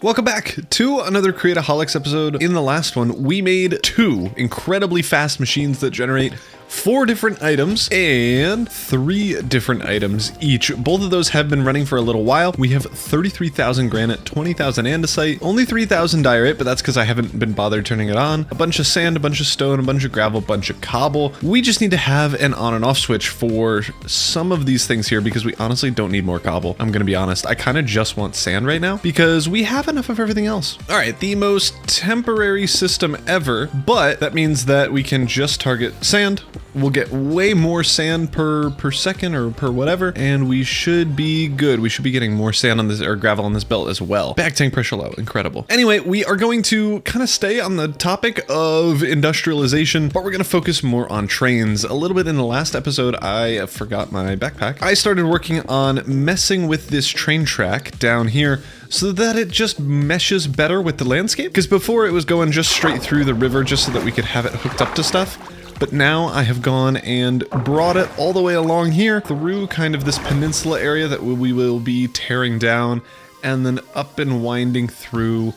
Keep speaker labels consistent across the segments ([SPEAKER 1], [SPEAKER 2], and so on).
[SPEAKER 1] Welcome back to another Create-O-Holics episode. In the last one, we made 2 incredibly fast machines that generate 4 different items and 3 different items each. Both of those have been running for a little while. We have 33,000 granite, 20,000 andesite, only 3,000 diorite, but that's because I haven't been bothered turning it on. A bunch of sand, a bunch of stone, a bunch of gravel, a bunch of cobble. We just need to have an on and off switch for some of these things here because we honestly don't need more cobble. I'm gonna be honest. I kind of just want sand right now because we have enough of everything else. All right, the most temporary system ever, but that means that we can just target sand. We'll get way more sand per second or per whatever, and we should be good. We should be getting more sand on this, or gravel on this belt as well. Back tank pressure low, incredible. Anyway, we are going to kind of stay on the topic of industrialization, but we're going to focus more on trains. A little bit in the last episode, I forgot my backpack. I started working on messing with this train track down here so that it just meshes better with the landscape, because before it was going just straight through the river just so that we could have it hooked up to stuff. But now I have gone and brought it all the way along here through kind of this peninsula area that we will be tearing down, and then up and winding through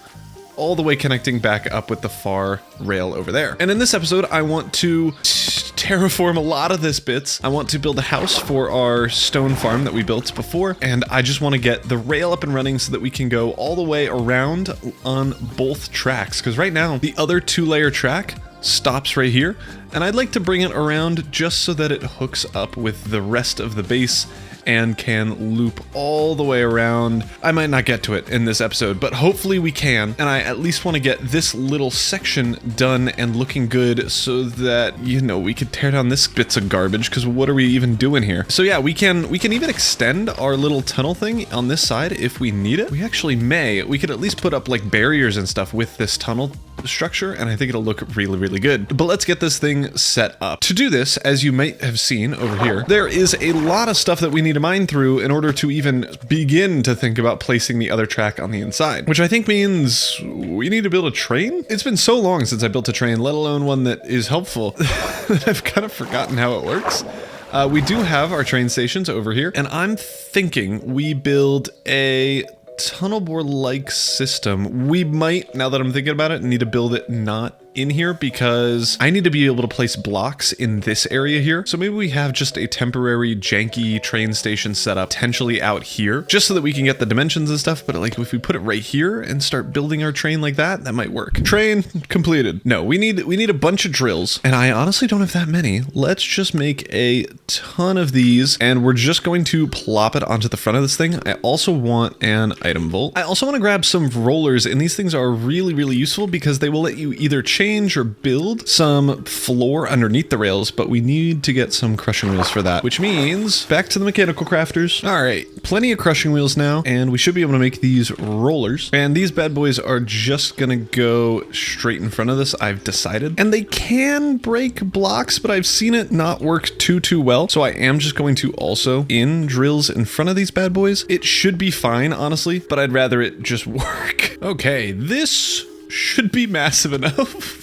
[SPEAKER 1] all the way connecting back up with the far rail over there. And in this episode, I want to terraform a lot of this bits. I want to build a house for our stone farm that we built before, and I just want to get the rail up and running so that we can go all the way around on both tracks, because right now the other 2-layer track stops right here, and I'd like to bring it around just so that it hooks up with the rest of the base and can loop all the way around. I might not get to it in this episode, but hopefully we can, and I at least want to get this little section done and looking good so that, you know, we could tear down this bits of garbage, because what are we even doing here? So yeah, we can even extend our little tunnel thing on this side if we need it. We actually may. We could at least put up like barriers and stuff with this tunnel structure, and I think it'll look really, really good. But let's get this thing set up. To do this, as you might have seen over here, there is a lot of stuff that we need to mine through in order to even begin to think about placing the other track on the inside, which I think means we need to build a train. It's been so long since I built a train, let alone one that is helpful, that I've kind of forgotten how it works. We do have our train stations over here, and I'm thinking we build a tunnel bore-like system. We might, now that I'm thinking about it, need to build it not in here because I need to be able to place blocks in this area here. So maybe we have just a temporary janky train station set up potentially out here just so that we can get the dimensions and stuff. But like if we put it right here and start building our train like that, that might work. Train completed. No, we need a bunch of drills, and I honestly don't have that many. Let's just make a ton of these, and we're just going to plop it onto the front of this thing. I also want an item vault. I also want to grab some rollers, and these things are really, really useful because they will let you either change or build some floor underneath the rails, but we need to get some crushing wheels for that, which means back to the mechanical crafters. All right, plenty of crushing wheels now, and we should be able to make these rollers. And these bad boys are just gonna go straight in front of this, I've decided. And they can break blocks, but I've seen it not work too well. So I am just going to also in drills in front of these bad boys. It should be fine, honestly, but I'd rather it just work. Okay, this should be massive enough.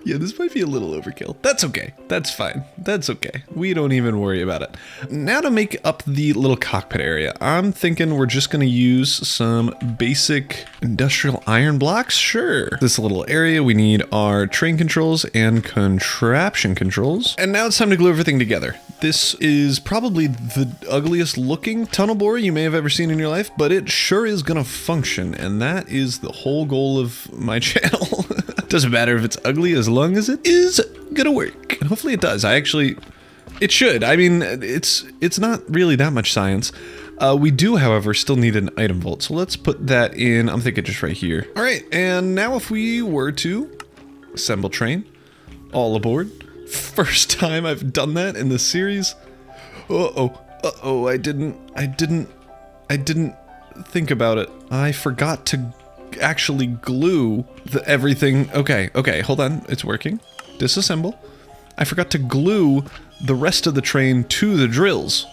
[SPEAKER 1] Yeah, this might be a little overkill. That's okay. That's fine. That's okay. We don't even worry about it. Now to make up the little cockpit area, I'm thinking we're just going to use some basic industrial iron blocks. Sure. This little area, we need our train controls and contraption controls. And now it's time to glue everything together. This is probably the ugliest looking tunnel bore you may have ever seen in your life, but it sure is going to function. And that is the whole goal of my channel. Doesn't matter if it's ugly as long as it is gonna work. And hopefully it does. It should. I mean, it's not really that much science. We do, however, still need an item vault. So let's put that in, I'm thinking just right here. All right, and now if we were to assemble train, all aboard. First time I've done that in this series. Uh-oh, I didn't think about it. I forgot to actually glue everything. Okay, hold on, it's working. Disassemble. I forgot to glue the rest of the train to the drills.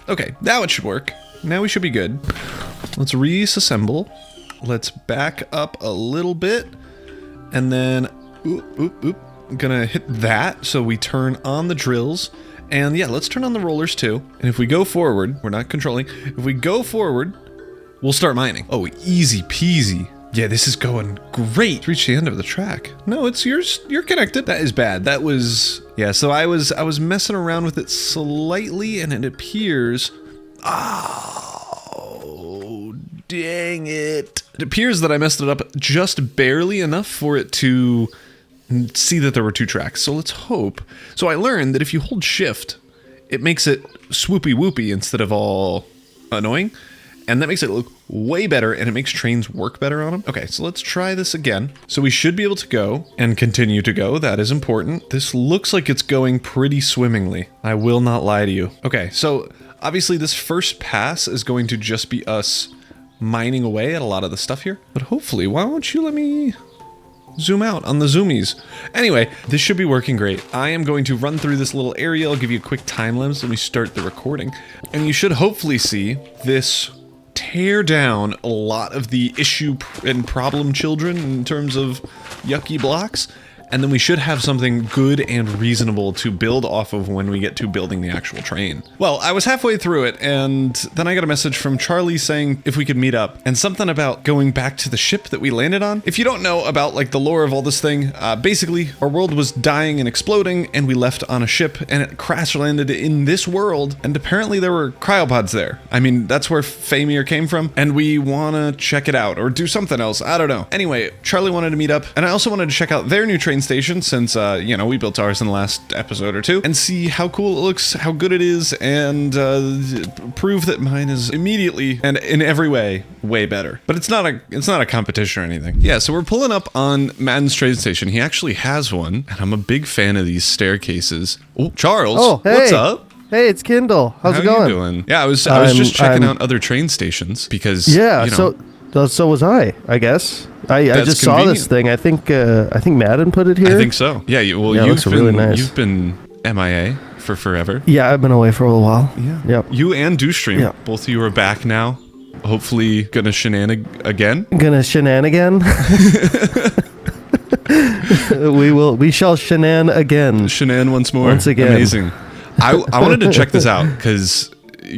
[SPEAKER 1] Okay, now it should work. Now we should be good. Let's reassemble. Let's back up a little bit, and then I'm gonna hit that so we turn on the drills. And yeah, let's turn on the rollers too. And if we go forward, we're not controlling. If we go forward, we'll start mining. Oh, easy peasy. Yeah, this is going great. Reach the end of the track. No, it's yours. You're connected. That is bad. That was, yeah, so I was messing around with it slightly and it appears, oh, dang it. It appears that I messed it up just barely enough for it to see that there were 2 tracks. So let's hope. So I learned that if you hold shift, it makes it swoopy whoopy instead of all annoying. And that makes it look way better, and it makes trains work better on them. Okay, so let's try this again. So we should be able to go and continue to go. That is important. This looks like it's going pretty swimmingly. I will not lie to you. Okay, so obviously this first pass is going to just be us mining away at a lot of the stuff here. But hopefully, why don't you let me zoom out on the zoomies. Anyway, this should be working great. I am going to run through this little area. I'll give you a quick time lapse when we start the recording. And you should hopefully see this tear down a lot of the issue and problem children in terms of yucky blocks. And then we should have something good and reasonable to build off of when we get to building the actual train. Well, I was halfway through it, and then I got a message from Charlie saying if we could meet up, and something about going back to the ship that we landed on. If you don't know about like the lore of all this thing, basically our world was dying and exploding, and we left on a ship, and it crash landed in this world, and apparently there were cryopods there. I mean, that's where Famir came from, and we want to check it out, or do something else. I don't know. Anyway, Charlie wanted to meet up, and I also wanted to check out their new train station since, you know, we built ours in the last episode or 2 and see how cool it looks, how good it is, and prove that mine is immediately and in every way way better. But it's not a competition or anything. Yeah, so we're pulling up on Madden's train station. He actually has one, and I'm a big fan of these staircases. Oh, Charles,
[SPEAKER 2] oh, hey.
[SPEAKER 1] What's up?
[SPEAKER 2] Hey, it's Kindle. How's it going?
[SPEAKER 1] How you doing? Yeah, I was just checking out other train stations because,
[SPEAKER 2] yeah,
[SPEAKER 1] you know,
[SPEAKER 2] so was I guess. I just saw this thing. I think Madden put it here.
[SPEAKER 1] I think so. Yeah, well,
[SPEAKER 2] yeah,
[SPEAKER 1] you've been
[SPEAKER 2] really nice.
[SPEAKER 1] You've been MIA for forever.
[SPEAKER 2] Yeah, I've been away for a little while.
[SPEAKER 1] Yeah.
[SPEAKER 2] Yep.
[SPEAKER 1] You and Dewstream,
[SPEAKER 2] yep.
[SPEAKER 1] Both of you are back now. Hopefully gonna shenanig again.
[SPEAKER 2] Gonna shenan again? We shall shenan again.
[SPEAKER 1] Shenan once more.
[SPEAKER 2] Once again.
[SPEAKER 1] Amazing. I wanted to check this out because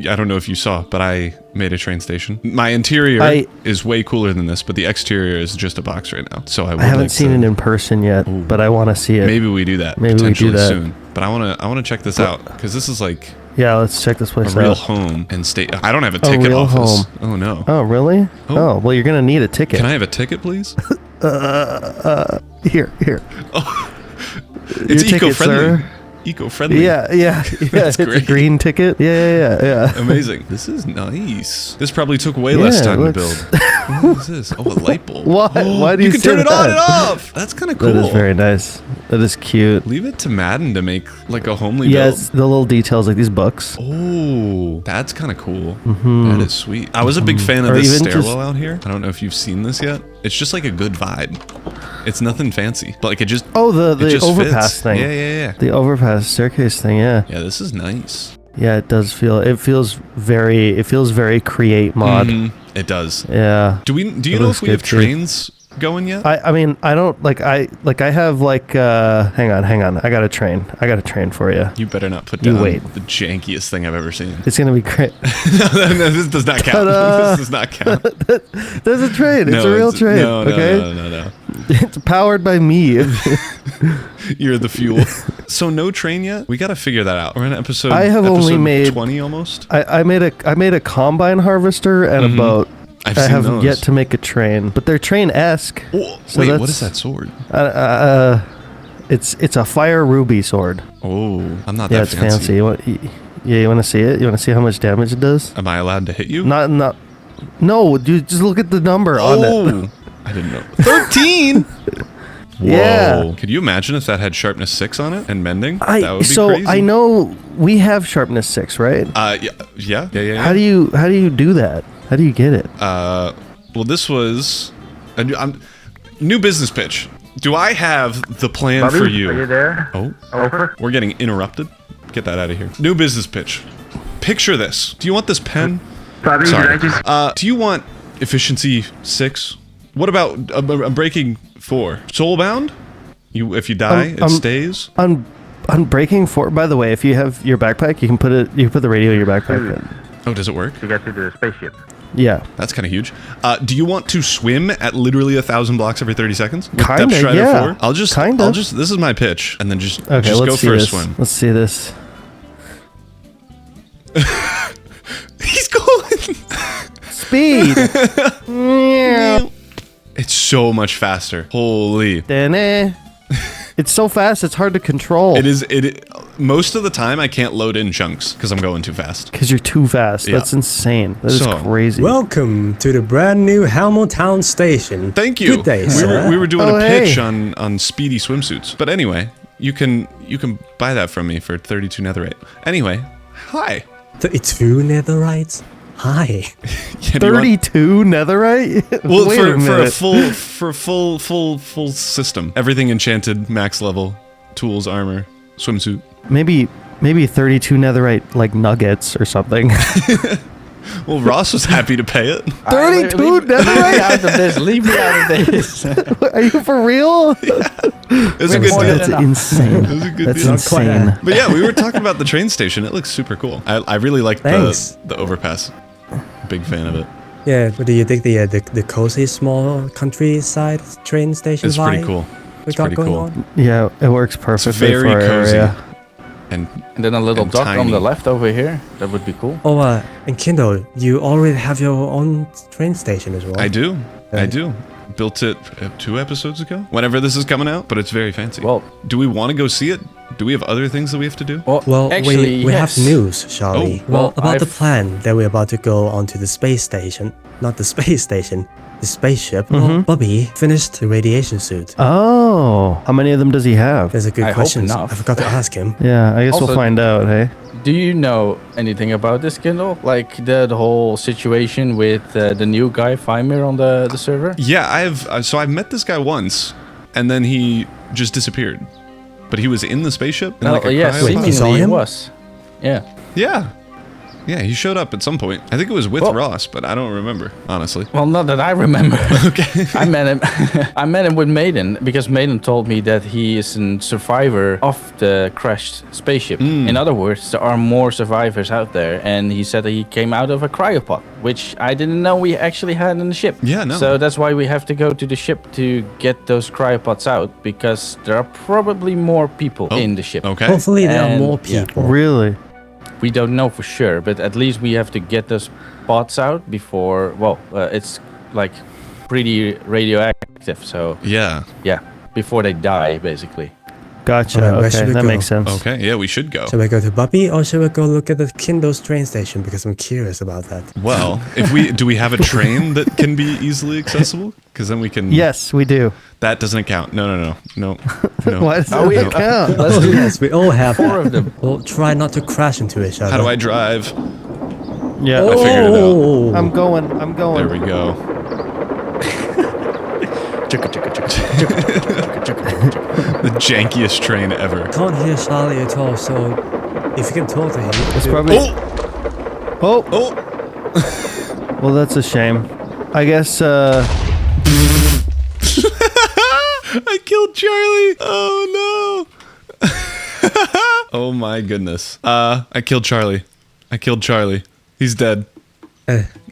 [SPEAKER 1] I don't know if you saw, but I made a train station. My interior is way cooler than this, but the exterior is just a box right now. So I
[SPEAKER 2] haven't seen it in person yet, but I want to see it.
[SPEAKER 1] Maybe we do that potentially soon. But I want to check this out because this is like,
[SPEAKER 2] yeah, let's check this place out.
[SPEAKER 1] A real home and state. I don't have a ticket office. Home. Oh no.
[SPEAKER 2] Oh really? Oh well, you're gonna need a ticket.
[SPEAKER 1] Can I have a ticket, please?
[SPEAKER 2] Here.
[SPEAKER 1] Oh, it's eco-friendly. Eco-friendly.
[SPEAKER 2] Yeah.
[SPEAKER 1] That's
[SPEAKER 2] it's a green ticket. Yeah.
[SPEAKER 1] Amazing. This is nice. This probably took way less time to build. What is this? Oh, a light bulb.
[SPEAKER 2] Why? Why do you
[SPEAKER 1] can turn it on and off? That's kind of cool.
[SPEAKER 2] That is very nice. That is cute.
[SPEAKER 1] Leave it to Madden to make like a homely build.
[SPEAKER 2] Yes, the little details like these books.
[SPEAKER 1] Oh, that's kind of cool. That is sweet. I was a big fan of this stairwell out here. I don't know if you've seen this yet. It's just like a good vibe. It's nothing fancy, but like it just
[SPEAKER 2] the overpass thing.
[SPEAKER 1] Yeah.
[SPEAKER 2] The overpass staircase thing. Yeah.
[SPEAKER 1] Yeah, this is nice.
[SPEAKER 2] Yeah, it does feel. It feels very create mod.
[SPEAKER 1] It does.
[SPEAKER 2] Yeah.
[SPEAKER 1] Do you know if we have trains going yet?
[SPEAKER 2] I mean, I don't I have like hang on. I got a train for you.
[SPEAKER 1] You better not put down the jankiest thing I've ever seen.
[SPEAKER 2] It's gonna be great.
[SPEAKER 1] no, this does not count. This does not count.
[SPEAKER 2] There's a train. It's a real train.
[SPEAKER 1] No.
[SPEAKER 2] It's powered by me.
[SPEAKER 1] You're the fuel. So no train yet? We got to figure that out. We're in episode.
[SPEAKER 2] I have only made
[SPEAKER 1] 20 almost.
[SPEAKER 2] I made a combine harvester and a boat. I have yet to make a train, but they're train-esque.
[SPEAKER 1] Oh, so wait, what is that sword?
[SPEAKER 2] It's a fire ruby sword.
[SPEAKER 1] Oh, I'm not that fancy.
[SPEAKER 2] Yeah, it's fancy. You want to see it? You want to see how much damage it does?
[SPEAKER 1] Am I allowed to hit you?
[SPEAKER 2] Not. No, dude, just look at the number on it.
[SPEAKER 1] I didn't know. 13. Whoa.
[SPEAKER 2] Yeah.
[SPEAKER 1] Could you imagine if that had sharpness 6 on it and mending? That would be crazy.
[SPEAKER 2] I know we have sharpness 6, right?
[SPEAKER 1] Yeah.
[SPEAKER 2] How do you do that? How do you get it?
[SPEAKER 1] Well, this was a new business pitch. Do I have the plan
[SPEAKER 3] Bobby,
[SPEAKER 1] for you?
[SPEAKER 3] Are you there?
[SPEAKER 1] Oh.
[SPEAKER 3] Over.
[SPEAKER 1] We're getting interrupted. Get that out of here. New business pitch. Picture this. Do you want this pen?
[SPEAKER 3] Bobby,
[SPEAKER 1] Sorry.
[SPEAKER 3] did I just...
[SPEAKER 1] do you want efficiency 6? What about breaking 4? Soulbound? If you die, it stays.
[SPEAKER 2] On breaking 4. By the way, if you have your backpack, you can put the radio in your backpack.
[SPEAKER 1] Oh, does it work?
[SPEAKER 3] You got to the spaceship.
[SPEAKER 2] Yeah.
[SPEAKER 1] That's kind of huge. Do you want to swim at literally 1,000 blocks every 30 seconds?
[SPEAKER 2] Kinda,
[SPEAKER 1] Depth Strider
[SPEAKER 2] yeah.
[SPEAKER 1] 4? I'll just, this is my pitch, and then just
[SPEAKER 2] Okay,
[SPEAKER 1] go
[SPEAKER 2] let's see
[SPEAKER 1] for a
[SPEAKER 2] this.
[SPEAKER 1] swim.
[SPEAKER 2] Let's see this.
[SPEAKER 1] He's going.
[SPEAKER 2] Speed.
[SPEAKER 1] It's so much faster. Holy.
[SPEAKER 2] It's so fast, it's hard to control.
[SPEAKER 1] It is. Most of the time, I can't load in chunks because I'm going too fast.
[SPEAKER 2] Because you're too fast.
[SPEAKER 1] Yeah.
[SPEAKER 2] That's insane. That is crazy.
[SPEAKER 3] Welcome to the brand new Hamilton Station.
[SPEAKER 1] Thank you.
[SPEAKER 3] Good day, sir.
[SPEAKER 1] We were doing a pitch
[SPEAKER 2] hey.
[SPEAKER 1] on speedy swimsuits. But anyway, you can buy that from me for 32 netherite. Anyway, hi.
[SPEAKER 3] 32 netherites? Hi.
[SPEAKER 1] Yeah, do you want-
[SPEAKER 2] 32 netherite?
[SPEAKER 1] Well,
[SPEAKER 2] Wait a minute.
[SPEAKER 1] for a full system, everything enchanted, max level, tools, armor, swimsuit.
[SPEAKER 2] Maybe 32 netherite like nuggets or something.
[SPEAKER 1] Well, Ross was happy to pay it.
[SPEAKER 2] 32
[SPEAKER 4] Leave me
[SPEAKER 2] netherite?
[SPEAKER 4] out of this. Leave me out of this.
[SPEAKER 2] Are you for real?
[SPEAKER 1] It's a good
[SPEAKER 4] more
[SPEAKER 1] deal.
[SPEAKER 2] That's insane.
[SPEAKER 1] It's a good
[SPEAKER 2] That's
[SPEAKER 1] deal.
[SPEAKER 2] insane.
[SPEAKER 1] But yeah, we were talking about the train station. It looks super cool. I really like
[SPEAKER 3] Thanks.
[SPEAKER 1] the overpass. Big fan of it.
[SPEAKER 3] Yeah, but do you think the cozy small countryside train station
[SPEAKER 1] It's pretty
[SPEAKER 3] vibe
[SPEAKER 1] cool.
[SPEAKER 3] we
[SPEAKER 1] It's
[SPEAKER 3] got
[SPEAKER 1] pretty
[SPEAKER 3] going
[SPEAKER 1] cool.
[SPEAKER 3] on?
[SPEAKER 2] Yeah, it works perfectly
[SPEAKER 1] very
[SPEAKER 2] for our
[SPEAKER 1] cozy.
[SPEAKER 2] area.
[SPEAKER 1] And
[SPEAKER 4] then a little
[SPEAKER 1] And
[SPEAKER 4] dock on
[SPEAKER 1] tiny.
[SPEAKER 4] the left over here. That would be cool.
[SPEAKER 3] Oh, and Kindle, you already have your own train station as well.
[SPEAKER 1] I do. I do. Built it 2 episodes ago. Whenever this is coming out, but it's very fancy.
[SPEAKER 4] Well,
[SPEAKER 1] do we want to go see it? Do we have other things that we have to do?
[SPEAKER 3] Well,
[SPEAKER 4] actually,
[SPEAKER 3] we
[SPEAKER 4] yes.
[SPEAKER 3] have news, shall we?
[SPEAKER 1] Oh.
[SPEAKER 3] Well, about the
[SPEAKER 4] I've-
[SPEAKER 3] plan that we're about to go onto the space station. Not the space station, the spaceship.
[SPEAKER 2] Mm-hmm.
[SPEAKER 3] Well, Bobby finished the radiation suit.
[SPEAKER 2] Oh, how many of them does he have?
[SPEAKER 3] That's a good
[SPEAKER 4] I hope
[SPEAKER 3] question.
[SPEAKER 4] enough.
[SPEAKER 3] I forgot to ask him.
[SPEAKER 2] Yeah, I guess
[SPEAKER 4] Also-
[SPEAKER 2] we'll find out, hey?
[SPEAKER 4] do you know anything about this, Kindle? Like the whole situation with the new guy, Fimir, on the server?
[SPEAKER 1] Yeah, I've met this guy once, and then he just disappeared. But he was in the spaceship. In like a
[SPEAKER 4] yeah,
[SPEAKER 1] cryopod?
[SPEAKER 3] Wait, you saw
[SPEAKER 4] seemingly he
[SPEAKER 3] him?
[SPEAKER 4] was. Yeah.
[SPEAKER 1] Yeah. Yeah, he showed up at some point. I think it was with
[SPEAKER 4] Well-
[SPEAKER 1] Ross, but I don't remember, honestly.
[SPEAKER 4] Well, not that I remember.
[SPEAKER 1] Okay.
[SPEAKER 4] I met him. I met him with Maiden because Maiden told me that he is a survivor of the crashed spaceship. In other words, there are more survivors out there, and he said that he came out of a cryopod, which I didn't know we actually had in the ship.
[SPEAKER 1] Yeah, no.
[SPEAKER 4] So that's why we have to go to the ship to get those cryopods out, because there are probably more people in the ship.
[SPEAKER 1] Okay.
[SPEAKER 3] Hopefully there are
[SPEAKER 4] And-
[SPEAKER 3] more
[SPEAKER 4] yeah.
[SPEAKER 3] people.
[SPEAKER 2] Really?
[SPEAKER 4] We don't know for sure, but at least we have to get those pods out before. Well, it's like pretty radioactive, so
[SPEAKER 1] Yeah.
[SPEAKER 4] yeah, before they die, basically.
[SPEAKER 2] Gotcha.
[SPEAKER 3] Alright, where should
[SPEAKER 2] Okay,
[SPEAKER 3] we
[SPEAKER 2] that
[SPEAKER 3] go?
[SPEAKER 2] makes sense.
[SPEAKER 1] Okay. Yeah, we should go.
[SPEAKER 3] Shall we go to Bobby or shall we go look at the Kindle's train station? Because I'm curious about that.
[SPEAKER 1] Well, do we have a train that can be easily accessible? Because then we can.
[SPEAKER 2] Yes, we do.
[SPEAKER 1] That doesn't count. No.
[SPEAKER 2] Why does
[SPEAKER 4] Oh,
[SPEAKER 2] it
[SPEAKER 4] yeah.
[SPEAKER 2] count?
[SPEAKER 4] Let's do
[SPEAKER 3] Yes, we all have
[SPEAKER 4] 4
[SPEAKER 3] that.
[SPEAKER 4] of them.
[SPEAKER 3] We'll try not to crash into each other.
[SPEAKER 1] How do I drive?
[SPEAKER 2] Yeah,
[SPEAKER 1] I figured it out.
[SPEAKER 3] Oh!
[SPEAKER 2] I'm going.
[SPEAKER 1] There we go. The jankiest train ever.
[SPEAKER 3] Can't hear Charlie at all, so if you can talk to him,
[SPEAKER 2] It's probably.
[SPEAKER 1] Oh!
[SPEAKER 2] Oh,
[SPEAKER 1] Oh!
[SPEAKER 2] well, that's a shame. I guess.
[SPEAKER 1] I killed Charlie! Oh no! Oh my goodness. I killed Charlie. He's dead.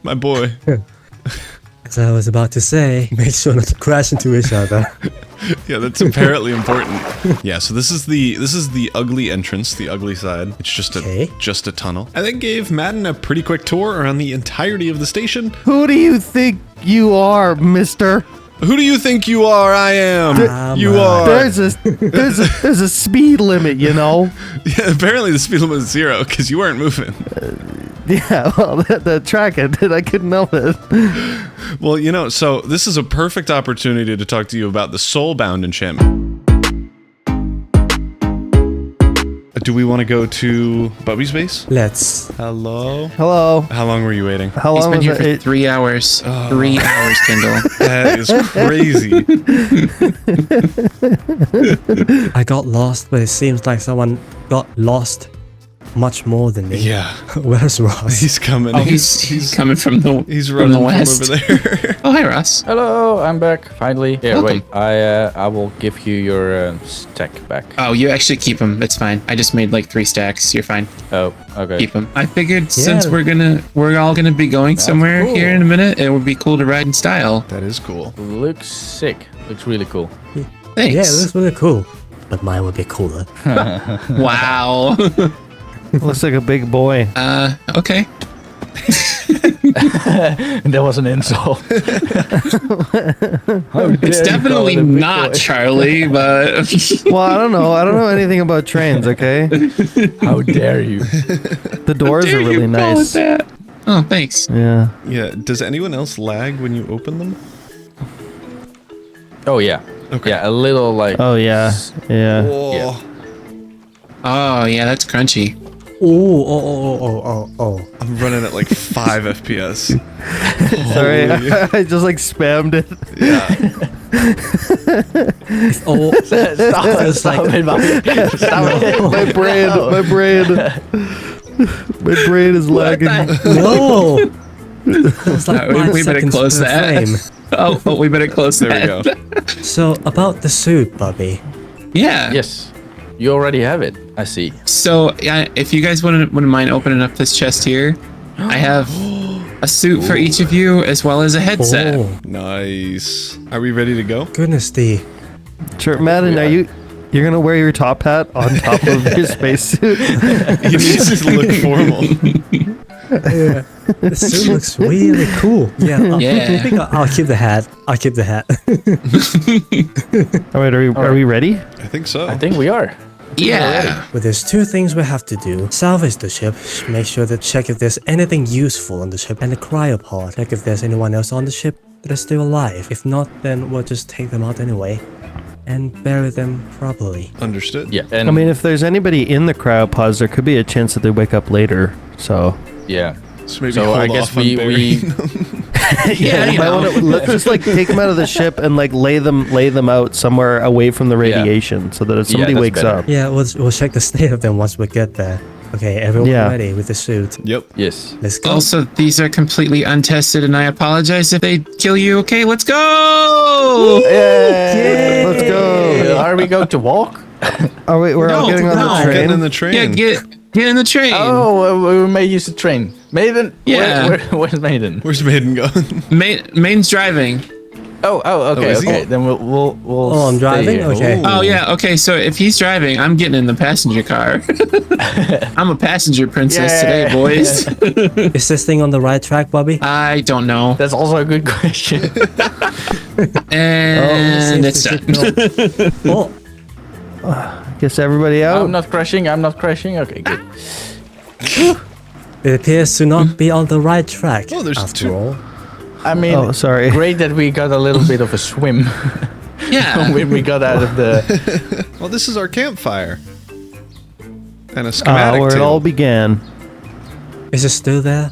[SPEAKER 1] My boy.
[SPEAKER 3] as I was about to say, make sure not to crash into each other.
[SPEAKER 1] Yeah, that's apparently important. Yeah, so this is the ugly entrance, the ugly side. It's just a tunnel. I then gave Madden a pretty quick tour around the entirety of the station.
[SPEAKER 2] who do you think you are, mister?
[SPEAKER 1] Who do you think you are? I am. You are.
[SPEAKER 2] There's a speed limit, you know?
[SPEAKER 1] Yeah, apparently the speed limit was 0 because you weren't moving.
[SPEAKER 2] Yeah, well, the track ended. I couldn't help it.
[SPEAKER 1] Well, so this is a perfect opportunity to talk to you about the Soulbound enchantment. Do we want to go to Bubby's base?
[SPEAKER 3] Let's.
[SPEAKER 1] Hello?
[SPEAKER 2] Hello.
[SPEAKER 1] How long were you waiting?
[SPEAKER 2] How
[SPEAKER 5] He's
[SPEAKER 2] long
[SPEAKER 5] been
[SPEAKER 2] was
[SPEAKER 5] here for
[SPEAKER 2] it?
[SPEAKER 5] 3 hours. 3 hours, Kindle.
[SPEAKER 1] That is crazy.
[SPEAKER 3] I got lost, but it seems like someone got lost much more than me.
[SPEAKER 1] Yeah.
[SPEAKER 3] Where's Ross?
[SPEAKER 1] He's coming.
[SPEAKER 5] Oh, he's coming from the
[SPEAKER 1] He's
[SPEAKER 5] from
[SPEAKER 1] running
[SPEAKER 5] the
[SPEAKER 1] from
[SPEAKER 5] west.
[SPEAKER 1] over there.
[SPEAKER 5] Oh, hi, Ross.
[SPEAKER 4] Hello, I'm back finally. Here,
[SPEAKER 5] Welcome.
[SPEAKER 4] wait. I will give you your stack back.
[SPEAKER 5] Oh, you actually keep them. It's fine. I just made like 3 stacks. You're fine.
[SPEAKER 4] Oh, okay.
[SPEAKER 5] Keep them. I figured since we're all gonna be going somewhere
[SPEAKER 4] cool.
[SPEAKER 5] here in a minute, it would be cool to ride in style.
[SPEAKER 1] That is cool.
[SPEAKER 4] Looks sick. Looks really cool.
[SPEAKER 5] Thanks.
[SPEAKER 3] Yeah, it looks really cool. But mine would be cooler.
[SPEAKER 5] Wow.
[SPEAKER 2] Looks like a big boy.
[SPEAKER 5] Okay.
[SPEAKER 4] That was an insult.
[SPEAKER 5] It's definitely not Charlie, but
[SPEAKER 2] Well, I don't know. I don't know anything about trains. Okay.
[SPEAKER 4] How dare you?
[SPEAKER 2] The doors
[SPEAKER 5] dare
[SPEAKER 2] are
[SPEAKER 5] you
[SPEAKER 2] really
[SPEAKER 5] call it
[SPEAKER 2] nice.
[SPEAKER 5] that? Oh, thanks.
[SPEAKER 2] Yeah.
[SPEAKER 1] Yeah. Does anyone else lag when you open them?
[SPEAKER 4] Oh yeah.
[SPEAKER 1] Okay.
[SPEAKER 4] Yeah, a little like.
[SPEAKER 2] Oh yeah. Yeah.
[SPEAKER 1] Whoa.
[SPEAKER 5] Oh, yeah, that's crunchy.
[SPEAKER 3] Oh.
[SPEAKER 1] I'm running at like 5 FPS.
[SPEAKER 2] Sorry,
[SPEAKER 1] Holy-
[SPEAKER 2] I just like spammed it.
[SPEAKER 1] Yeah.
[SPEAKER 3] Oh,
[SPEAKER 4] Stop it, Bobby. Stop it.
[SPEAKER 2] My brain is lagging.
[SPEAKER 3] no! It's like
[SPEAKER 5] We
[SPEAKER 3] 5
[SPEAKER 5] better
[SPEAKER 3] seconds
[SPEAKER 5] close
[SPEAKER 3] per
[SPEAKER 5] that.
[SPEAKER 3] frame.
[SPEAKER 5] Oh, we better close
[SPEAKER 1] There we
[SPEAKER 5] that.
[SPEAKER 1] go.
[SPEAKER 3] So, about the suit, Bobby.
[SPEAKER 5] Yeah.
[SPEAKER 4] Yes, you already have it. I see.
[SPEAKER 5] So, yeah, if you guys wouldn't mind opening up this chest here, I have a suit for each of you as well as a headset.
[SPEAKER 3] Oh,
[SPEAKER 1] Nice. Are we ready to go?
[SPEAKER 3] goodness, D.
[SPEAKER 2] Sure, Madden, you're gonna wear your top hat on top of your spacesuit?
[SPEAKER 1] He needs to look formal.
[SPEAKER 3] The suit looks really cool. Yeah,
[SPEAKER 5] Yeah.
[SPEAKER 3] I think I'll keep the hat.
[SPEAKER 2] All right, are we ready?
[SPEAKER 1] I think so.
[SPEAKER 4] I think we are.
[SPEAKER 5] Yeah.
[SPEAKER 3] But there's 2 things we have to do. Salvage the ship, make sure to check if there's anything useful on the ship, and the cryopod, check if there's anyone else on the ship that is still alive. If not, then we'll just take them out anyway and bury them properly.
[SPEAKER 1] Understood.
[SPEAKER 4] Yeah, and
[SPEAKER 2] I mean, if there's anybody in the cryopods, there could be a chance that they wake up later. So
[SPEAKER 4] yeah.
[SPEAKER 1] So maybe
[SPEAKER 4] So
[SPEAKER 1] hold
[SPEAKER 4] I guess
[SPEAKER 1] off on
[SPEAKER 4] we
[SPEAKER 1] burying them.
[SPEAKER 5] Yeah, you know.
[SPEAKER 2] let's just like take them out of the ship and like lay them out somewhere away from the radiation, so that if somebody
[SPEAKER 4] that's
[SPEAKER 2] wakes
[SPEAKER 4] better.
[SPEAKER 2] up.
[SPEAKER 3] Yeah, we'll check the state of them once we get there. Okay, everyone
[SPEAKER 2] Yeah.
[SPEAKER 3] ready with the suit.
[SPEAKER 1] Yep.
[SPEAKER 4] Yes.
[SPEAKER 3] Let's go.
[SPEAKER 5] Also, these are completely untested, and I apologize if they kill you. Okay, let's go!
[SPEAKER 2] Let's go.
[SPEAKER 4] Are we going to walk?
[SPEAKER 2] Oh wait, we're all
[SPEAKER 5] No,
[SPEAKER 2] getting on
[SPEAKER 5] no.
[SPEAKER 2] the
[SPEAKER 1] Getting
[SPEAKER 2] train.
[SPEAKER 1] in the train.
[SPEAKER 5] Yeah, get in the train.
[SPEAKER 4] Oh, we may use the train. Maiden.
[SPEAKER 5] Yeah.
[SPEAKER 4] Where's Maiden?
[SPEAKER 1] Where's Maiden going?
[SPEAKER 5] Main's driving.
[SPEAKER 4] Oh, okay,
[SPEAKER 1] is he?
[SPEAKER 4] okay. Then we'll.
[SPEAKER 3] Oh, I'm
[SPEAKER 4] stay
[SPEAKER 3] driving?
[SPEAKER 4] here.
[SPEAKER 3] Okay.
[SPEAKER 5] Oh yeah, okay. So if he's driving, I'm getting in the passenger car. I'm a passenger princess today, boys.
[SPEAKER 3] Is this thing on the right track, Bobby?
[SPEAKER 5] I don't know,
[SPEAKER 4] That's also a good question.
[SPEAKER 5] and it's done.
[SPEAKER 3] Oh,
[SPEAKER 2] Guess everybody out.
[SPEAKER 4] I'm not crashing. Okay, good.
[SPEAKER 3] it appears to not be on the right track.
[SPEAKER 1] Oh, there's
[SPEAKER 3] after
[SPEAKER 1] 2.
[SPEAKER 3] all.
[SPEAKER 4] I mean,
[SPEAKER 2] Oh, sorry.
[SPEAKER 4] great that we got a little bit of a swim
[SPEAKER 5] Yeah.
[SPEAKER 4] when we got out of the.
[SPEAKER 1] Well, this is our campfire. And a schematic
[SPEAKER 2] Where it
[SPEAKER 1] table.
[SPEAKER 2] all began.
[SPEAKER 3] Is it still there?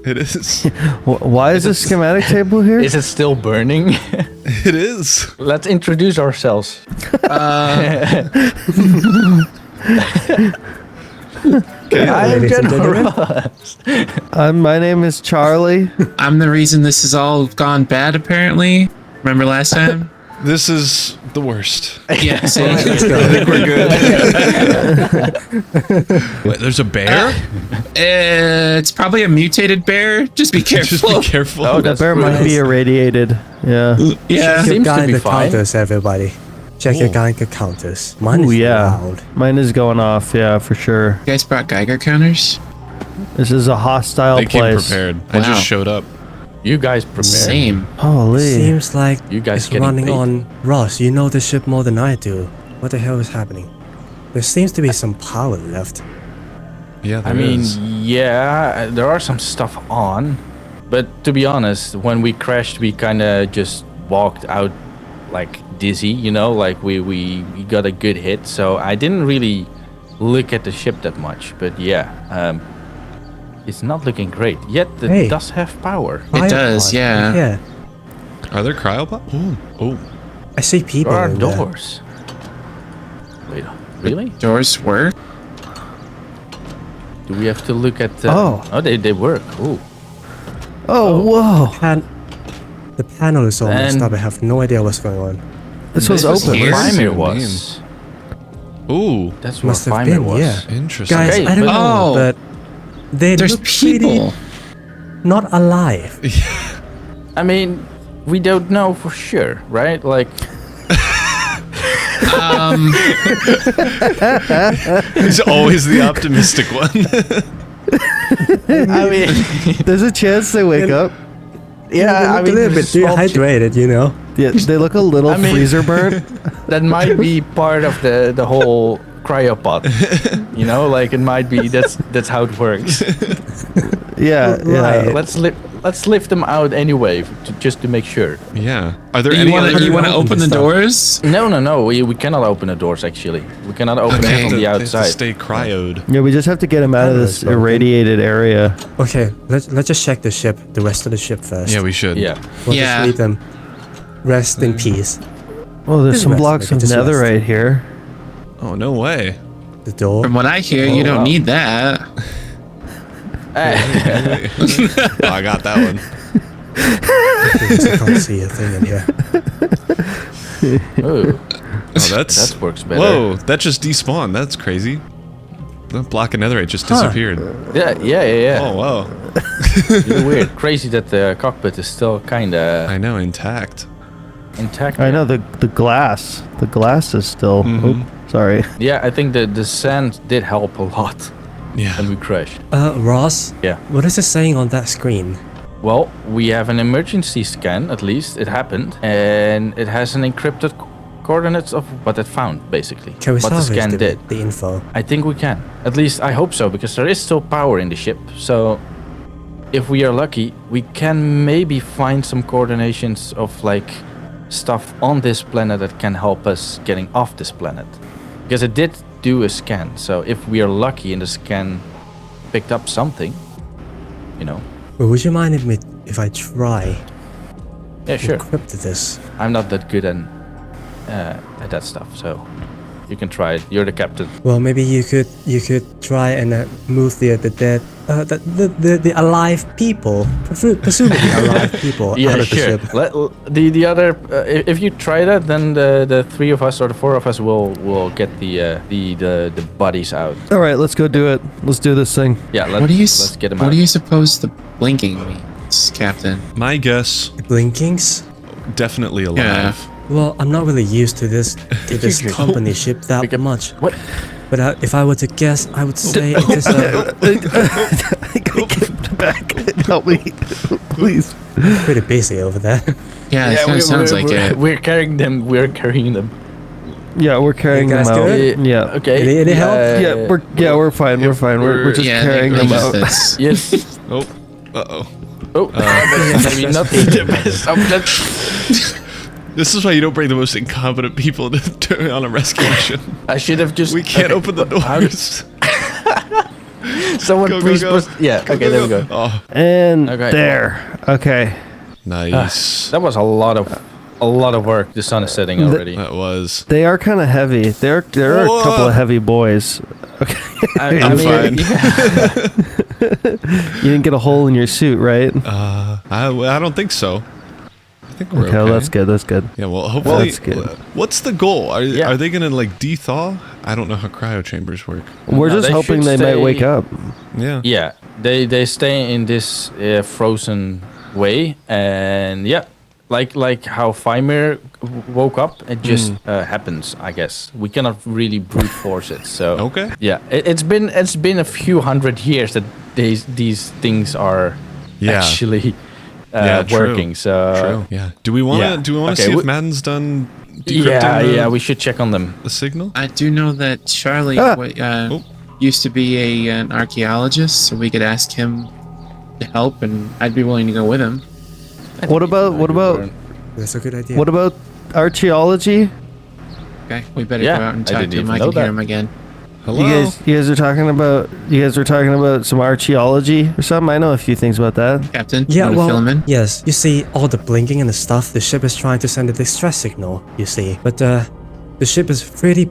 [SPEAKER 1] It is.
[SPEAKER 2] Why is this schematic table here?
[SPEAKER 4] Is it still burning?
[SPEAKER 1] It is.
[SPEAKER 4] Let's introduce ourselves.
[SPEAKER 1] Okay.
[SPEAKER 4] I am
[SPEAKER 3] ladies and
[SPEAKER 4] General
[SPEAKER 3] gentlemen.
[SPEAKER 4] Ross.
[SPEAKER 2] My name is Charlie.
[SPEAKER 5] I'm the reason this has all gone bad. Apparently, remember last time?
[SPEAKER 1] This is the worst.
[SPEAKER 5] Yeah. See?
[SPEAKER 3] Let's
[SPEAKER 1] I
[SPEAKER 3] go.
[SPEAKER 1] think we're good. Wait, there's a bear?
[SPEAKER 5] It's probably a mutated bear. Just be careful.
[SPEAKER 1] Just be careful.
[SPEAKER 4] Oh,
[SPEAKER 2] The
[SPEAKER 4] that's
[SPEAKER 2] bear might be irradiated. Yeah.
[SPEAKER 5] Yeah.
[SPEAKER 3] Check your
[SPEAKER 4] Seems to be
[SPEAKER 3] Geiger
[SPEAKER 4] fine.
[SPEAKER 3] counters, everybody. Check your
[SPEAKER 1] Ooh.
[SPEAKER 3] Geiger counters. Mine
[SPEAKER 2] Ooh,
[SPEAKER 3] is
[SPEAKER 2] yeah.
[SPEAKER 3] loud.
[SPEAKER 2] Mine is going off. Yeah, for sure.
[SPEAKER 5] You guys brought Geiger counters?
[SPEAKER 2] This is a hostile
[SPEAKER 1] They came
[SPEAKER 2] place.
[SPEAKER 1] prepared. I
[SPEAKER 5] Wow.
[SPEAKER 1] just showed up.
[SPEAKER 4] You guys prepare.
[SPEAKER 5] Same.
[SPEAKER 2] Holy.
[SPEAKER 3] Seems like
[SPEAKER 4] You guys
[SPEAKER 3] it's
[SPEAKER 4] getting
[SPEAKER 3] running
[SPEAKER 4] paid?
[SPEAKER 3] on. Ross, you know the ship more than I do. What the hell is happening? There seems to be some power left.
[SPEAKER 1] Yeah,
[SPEAKER 4] I
[SPEAKER 1] there
[SPEAKER 4] mean,
[SPEAKER 1] is.
[SPEAKER 4] yeah, there are some stuff on, but to be honest, when we crashed, we kind of just walked out like dizzy, you know, like we got a good hit. So I didn't really look at the ship that much, but yeah, it's not looking great. Yet it
[SPEAKER 3] Hey.
[SPEAKER 4] does have power.
[SPEAKER 5] It does,
[SPEAKER 3] Cryopod.
[SPEAKER 5] yeah.
[SPEAKER 3] Yeah.
[SPEAKER 1] Are there cryopods? Oh.
[SPEAKER 3] I see people
[SPEAKER 4] There are
[SPEAKER 3] in there.
[SPEAKER 4] doors. Wait, really?
[SPEAKER 5] Doors were?
[SPEAKER 4] Do we have to look at? They work. Ooh.
[SPEAKER 2] Oh, whoa!
[SPEAKER 3] The panel is all messed
[SPEAKER 4] And-
[SPEAKER 3] up. I have no idea what's going on.
[SPEAKER 2] This was
[SPEAKER 1] This is
[SPEAKER 2] open.
[SPEAKER 1] here?
[SPEAKER 4] Where Fimir
[SPEAKER 1] What do you
[SPEAKER 4] was.
[SPEAKER 1] Ooh,
[SPEAKER 4] That's where
[SPEAKER 3] Must have
[SPEAKER 4] Fimir
[SPEAKER 3] been,
[SPEAKER 4] was.
[SPEAKER 3] yeah.
[SPEAKER 1] interesting.
[SPEAKER 3] Guys,
[SPEAKER 4] Okay,
[SPEAKER 3] I don't
[SPEAKER 4] but-
[SPEAKER 3] know,
[SPEAKER 5] Oh.
[SPEAKER 3] but they
[SPEAKER 5] There's
[SPEAKER 3] look pretty
[SPEAKER 5] people.
[SPEAKER 3] not alive.
[SPEAKER 4] I mean, we don't know for sure, right? Like,
[SPEAKER 1] He's always the optimistic one.
[SPEAKER 4] I mean,
[SPEAKER 2] There's a chance they wake up.
[SPEAKER 3] They look a little bit dehydrated, you know.
[SPEAKER 2] Yeah, they look a little
[SPEAKER 4] I mean-
[SPEAKER 2] freezer burnt.
[SPEAKER 4] that might be part of the whole cryopod. You know, like it might be that's how it works.
[SPEAKER 2] Yeah,
[SPEAKER 3] Right.
[SPEAKER 2] yeah.
[SPEAKER 4] Let's lift them out anyway, just to make sure.
[SPEAKER 1] Yeah. Are there
[SPEAKER 5] You
[SPEAKER 1] any
[SPEAKER 5] want
[SPEAKER 1] other?
[SPEAKER 5] to
[SPEAKER 3] open
[SPEAKER 5] open the
[SPEAKER 3] this stuff?
[SPEAKER 5] doors?
[SPEAKER 4] No, we cannot open the doors. Actually, we cannot open
[SPEAKER 5] Okay.
[SPEAKER 4] them from the
[SPEAKER 1] They have to
[SPEAKER 4] outside.
[SPEAKER 1] stay cryoed.
[SPEAKER 2] Yeah, we just have to get him out of this irradiated area.
[SPEAKER 3] Okay, let's just check the ship, the rest of the ship first.
[SPEAKER 1] Yeah, we should.
[SPEAKER 4] Yeah.
[SPEAKER 3] We'll
[SPEAKER 5] Yeah.
[SPEAKER 3] just leave them rest in peace.
[SPEAKER 2] Oh, there's
[SPEAKER 3] Just
[SPEAKER 2] some
[SPEAKER 3] rest,
[SPEAKER 2] blocks
[SPEAKER 3] maybe
[SPEAKER 2] of
[SPEAKER 3] just rest.
[SPEAKER 2] netherite here.
[SPEAKER 1] Oh no way.
[SPEAKER 3] The door.
[SPEAKER 5] From what I hear, you don't
[SPEAKER 4] wow.
[SPEAKER 5] need that.
[SPEAKER 1] Oh, I got that one.
[SPEAKER 3] I can't see a thing in here.
[SPEAKER 4] Oh,
[SPEAKER 1] Oh, that's
[SPEAKER 4] that works better.
[SPEAKER 1] Whoa, that just despawned. That's crazy. The block of netherite just disappeared.
[SPEAKER 4] Yeah.
[SPEAKER 1] Oh wow.
[SPEAKER 4] Really weird. Crazy that the cockpit is still kind of
[SPEAKER 1] I know, intact.
[SPEAKER 4] intact.
[SPEAKER 2] I know the glass. The glass is still. Oh, sorry.
[SPEAKER 4] Yeah, I think the sand did help a lot
[SPEAKER 1] Yeah.
[SPEAKER 4] when we crashed.
[SPEAKER 3] Ross?
[SPEAKER 4] Yeah.
[SPEAKER 3] What is it saying on that screen?
[SPEAKER 4] Well, we have an emergency scan, at least it happened, and it has an encrypted coordinates of what it found, basically.
[SPEAKER 3] Can we
[SPEAKER 4] what the
[SPEAKER 3] salvage
[SPEAKER 4] scan did.
[SPEAKER 3] the info?
[SPEAKER 4] I think we can. At least I hope so, because there is still power in the ship. So if we are lucky, we can maybe find some coordinations of like stuff on this planet that can help us getting off this planet. Because it did do a scan. So if we are lucky and the scan picked up something, you know.
[SPEAKER 3] Well, would you mind if I try
[SPEAKER 4] Yeah, sure.
[SPEAKER 3] encrypt this?
[SPEAKER 4] I'm not that good at that stuff, so you can try it. You're the captain.
[SPEAKER 3] Well, maybe you could try and move the dead, the alive people, presumably alive people, out of the ship.
[SPEAKER 4] The other, if you try that, then the three of us or the four of us will get the bodies out.
[SPEAKER 2] All right, let's go do it. Let's do this thing.
[SPEAKER 4] Yeah, let's get them out.
[SPEAKER 5] What do you suppose the blinking means, Captain?
[SPEAKER 1] My guess,
[SPEAKER 3] Blinkings?
[SPEAKER 1] definitely alive.
[SPEAKER 3] Well, I'm not really used to this company ship that much.
[SPEAKER 4] What?
[SPEAKER 3] But if I were to guess, I would say it is
[SPEAKER 2] Get back. Help me, please.
[SPEAKER 3] pretty busy over there.
[SPEAKER 5] Yeah, it kind of sounds like it.
[SPEAKER 4] We're carrying them. We're carrying them.
[SPEAKER 2] Yeah, we're carrying
[SPEAKER 3] You
[SPEAKER 2] them
[SPEAKER 3] guys
[SPEAKER 2] out.
[SPEAKER 3] good?
[SPEAKER 2] Yeah.
[SPEAKER 4] Okay.
[SPEAKER 3] Any help?
[SPEAKER 2] We're fine. We're fine. We're just
[SPEAKER 5] Yeah,
[SPEAKER 2] carrying
[SPEAKER 5] they
[SPEAKER 2] them
[SPEAKER 5] just
[SPEAKER 2] out.
[SPEAKER 5] this.
[SPEAKER 4] Yes.
[SPEAKER 1] Oh. Uh-oh.
[SPEAKER 4] Oh, maybe not the best option.
[SPEAKER 1] This is why you don't bring the most incompetent people on a rescue mission.
[SPEAKER 4] I should have just.
[SPEAKER 1] We can't
[SPEAKER 4] okay,
[SPEAKER 1] open the
[SPEAKER 4] how
[SPEAKER 1] doors.
[SPEAKER 4] Someone
[SPEAKER 1] Go, go,
[SPEAKER 4] please
[SPEAKER 1] go.
[SPEAKER 4] push. Yeah. Okay, there we go.
[SPEAKER 1] Oh,
[SPEAKER 2] And
[SPEAKER 4] Okay.
[SPEAKER 2] there. Okay.
[SPEAKER 1] nice.
[SPEAKER 4] That was a lot of work. The sun is setting already.
[SPEAKER 1] That was.
[SPEAKER 2] They are kind of heavy. There are a couple of heavy boys. Okay.
[SPEAKER 1] I'm fine.
[SPEAKER 2] You didn't get a hole in your suit, right?
[SPEAKER 1] I don't think so. I think we're okay.
[SPEAKER 2] Okay, that's good. That's good.
[SPEAKER 1] Yeah, well, hopefully.
[SPEAKER 2] That's good.
[SPEAKER 1] What's the goal?
[SPEAKER 4] Yeah.
[SPEAKER 1] Are they gonna like de-thaw? I don't know how cryo chambers work.
[SPEAKER 2] We're
[SPEAKER 4] No,
[SPEAKER 2] just
[SPEAKER 4] they
[SPEAKER 2] hoping
[SPEAKER 4] should
[SPEAKER 2] they might
[SPEAKER 4] stay-
[SPEAKER 2] wake up.
[SPEAKER 1] Yeah.
[SPEAKER 4] Yeah, they stay in this frozen way, and yeah, like how Fimir woke up, it just happens. I guess we cannot really brute force it. So
[SPEAKER 1] Okay.
[SPEAKER 4] yeah, it's been a few hundred years that these things are actually
[SPEAKER 1] true.
[SPEAKER 4] working. So
[SPEAKER 1] True. Yeah. Do we want to?
[SPEAKER 4] yeah.
[SPEAKER 1] Do we want to
[SPEAKER 4] Okay,
[SPEAKER 1] see
[SPEAKER 4] we-
[SPEAKER 1] if Madden's done decrypting
[SPEAKER 4] yeah, we should check on them.
[SPEAKER 1] the signal?
[SPEAKER 5] I do know that Charlie
[SPEAKER 1] Oh.
[SPEAKER 5] used to be an archaeologist, so we could ask him to help, and I'd be willing to go with him.
[SPEAKER 2] What about
[SPEAKER 3] That's a good idea.
[SPEAKER 2] what about archaeology?
[SPEAKER 5] Okay, we better
[SPEAKER 4] Yeah,
[SPEAKER 5] go out and
[SPEAKER 4] I
[SPEAKER 5] talk
[SPEAKER 4] didn't
[SPEAKER 5] to him.
[SPEAKER 4] even
[SPEAKER 5] I
[SPEAKER 4] know
[SPEAKER 5] can hear
[SPEAKER 4] that.
[SPEAKER 5] him again.
[SPEAKER 1] Hello.
[SPEAKER 2] You guys are talking about some archaeology or something. I know a few things about that.
[SPEAKER 5] Captain,
[SPEAKER 3] Yeah,
[SPEAKER 5] you wanna fill him in?
[SPEAKER 3] yes. You see, all the blinking and the stuff, the ship is trying to send a distress signal, you see. But the ship is pretty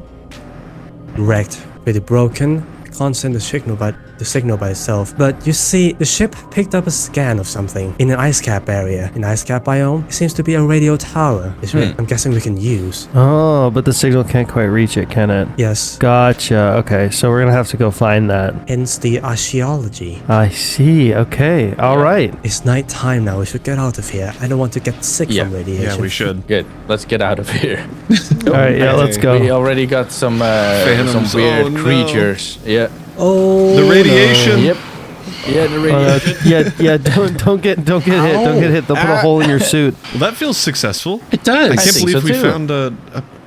[SPEAKER 3] wrecked, pretty broken. Can't send a signal, but the signal by itself. But you see, the ship picked up a scan of something in an ice cap area. In ice cap biome, it seems to be a radio tower. It's I'm guessing we can use.
[SPEAKER 2] Oh, but the signal can't quite reach it, can it?
[SPEAKER 3] Yes.
[SPEAKER 2] Gotcha. Okay, so we're gonna have to go find that.
[SPEAKER 3] Hence the archaeology.
[SPEAKER 2] I see. Okay. All right.
[SPEAKER 3] It's night time now. We should get out of here. I don't want to get sick from radiation.
[SPEAKER 1] Yeah, we should.
[SPEAKER 4] Good. Let's get out of here.
[SPEAKER 2] All right. Yeah, let's go.
[SPEAKER 4] We already got some weird creatures. Yeah.
[SPEAKER 3] Oh,
[SPEAKER 1] the radiation.
[SPEAKER 4] Yep. Yeah, the radiation.
[SPEAKER 2] Yeah. Don't get hit. Don't get hit. They'll put a hole in your suit.
[SPEAKER 1] Well, that feels successful.
[SPEAKER 5] It does.
[SPEAKER 1] I can't
[SPEAKER 4] think
[SPEAKER 1] believe
[SPEAKER 4] so
[SPEAKER 1] we
[SPEAKER 4] too.
[SPEAKER 1] found a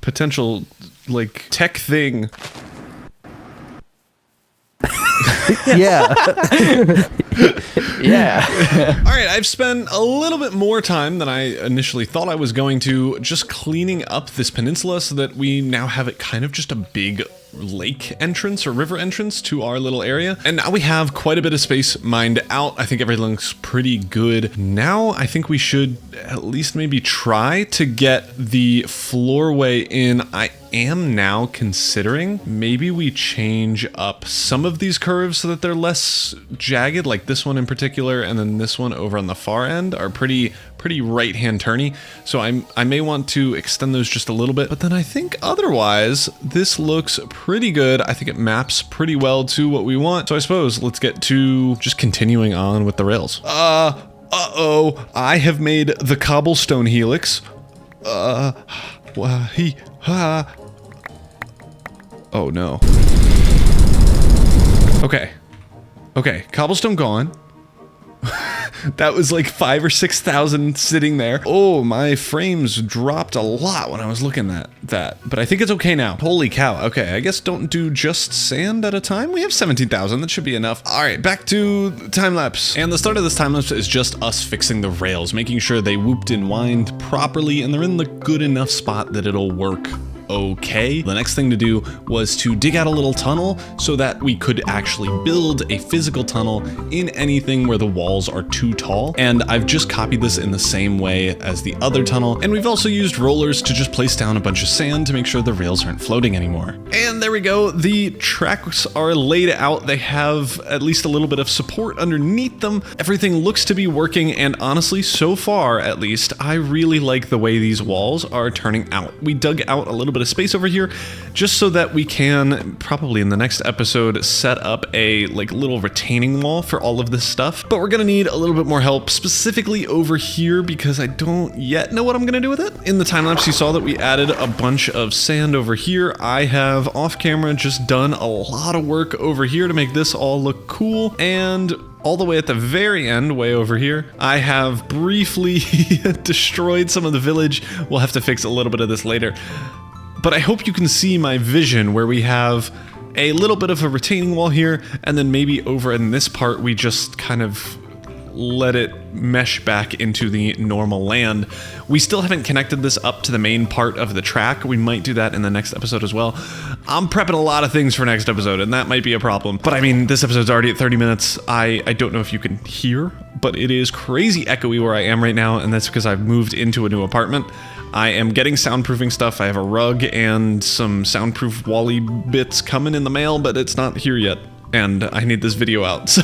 [SPEAKER 1] potential like tech thing.
[SPEAKER 2] Yeah.
[SPEAKER 4] Yeah.
[SPEAKER 1] All right, I've spent a little bit more time than I initially thought I was going to just cleaning up this peninsula so that we now have it kind of just a big lake entrance or river entrance to our little area. And now we have quite a bit of space mined out. I think everything looks pretty good. Now I think we should at least maybe try to get the floorway in. I am now considering maybe we change up some of these curves so that they're less jagged, like this one in particular, and then this one over on the far end are pretty right-hand turny. So I may want to extend those just a little bit, but then I think otherwise this looks pretty good. I think it maps pretty well to what we want. So I suppose let's get to just continuing on with the rails. Uh-oh, I have made the cobblestone helix. Oh no. Okay, cobblestone gone. That was like 5,000 or 6,000 sitting there. Oh, my frames dropped a lot when I was looking at that, but I think it's okay now. Holy cow. Okay, I guess don't do just sand at a time. We have 17,000. That should be enough. All right, back to time lapse. And the start of this time lapse is just us fixing the rails, making sure they whooped and whined properly and they're in the good enough spot that it'll work. Okay, the next thing to do was to dig out a little tunnel so that we could actually build a physical tunnel in anything where the walls are too tall. And I've just copied this in the same way as the other tunnel. And we've also used rollers to just place down a bunch of sand to make sure the rails aren't floating anymore. And there we go. The tracks are laid out. They have at least a little bit of support underneath them. Everything looks to be working. And honestly, so far, at least, I really like the way these walls are turning out. We dug out a little bit of space over here just so that we can probably in the next episode set up a like little retaining wall for all of this stuff, but we're gonna need a little bit more help specifically over here because I don't yet know what I'm gonna do with it. In the time lapse you saw that we added a bunch of sand over here. I have off camera just done a lot of work over here to make this all look cool, and all the way at the very end, way over here, I have briefly destroyed some of the village. We'll have to fix a little bit of this later. But I hope you can see my vision where we have a little bit of a retaining wall here, and then maybe over in this part we just kind of let it mesh back into the normal land. We still haven't connected this up to the main part of the track. We might do that in the next episode as well. I'm prepping a lot of things for next episode, and that might be a problem. But I mean, this episode's already at 30 minutes. I don't know if you can hear, but it is crazy echoey where I am right now, and that's because I've moved into a new apartment. I am getting soundproofing stuff. I have a rug and some soundproof Wally bits coming in the mail, but it's not here yet. And I need this video out, so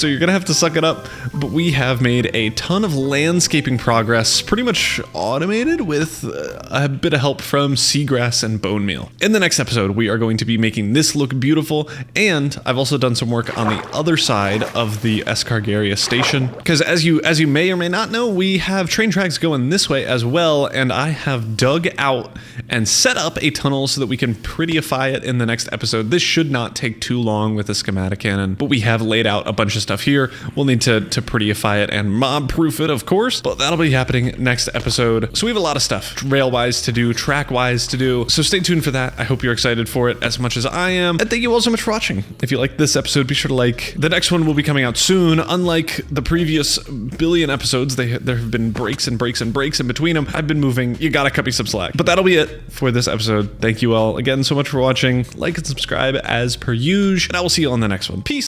[SPEAKER 1] you're gonna have to suck it up. But we have made a ton of landscaping progress, pretty much automated with a bit of help from seagrass and bone meal. In the next episode, we are going to be making this look beautiful, and I've also done some work on the other side of the Escargaria station, because as you may or may not know, we have train tracks going this way as well, and I have dug out and set up a tunnel so that we can prettyify it in the next episode. This should not take too long with the schematic cannon, but we have laid out a bunch of stuff here. We'll need to prettyify it and mob proof it, of course, but that'll be happening next episode. So we have a lot of stuff rail wise to do, track wise to do, so stay tuned for that. I hope you're excited for it as much as I am, and thank you all so much for watching. If you like this episode, be sure to like. The next one will be coming out soon. Unlike the previous billion episodes, there have been breaks and breaks and breaks in between them. I've been moving. You gotta cut me some slack, but that'll be it for this episode. Thank you all again so much for watching. Like and subscribe as per usual, and I will see you on the next one. Peace.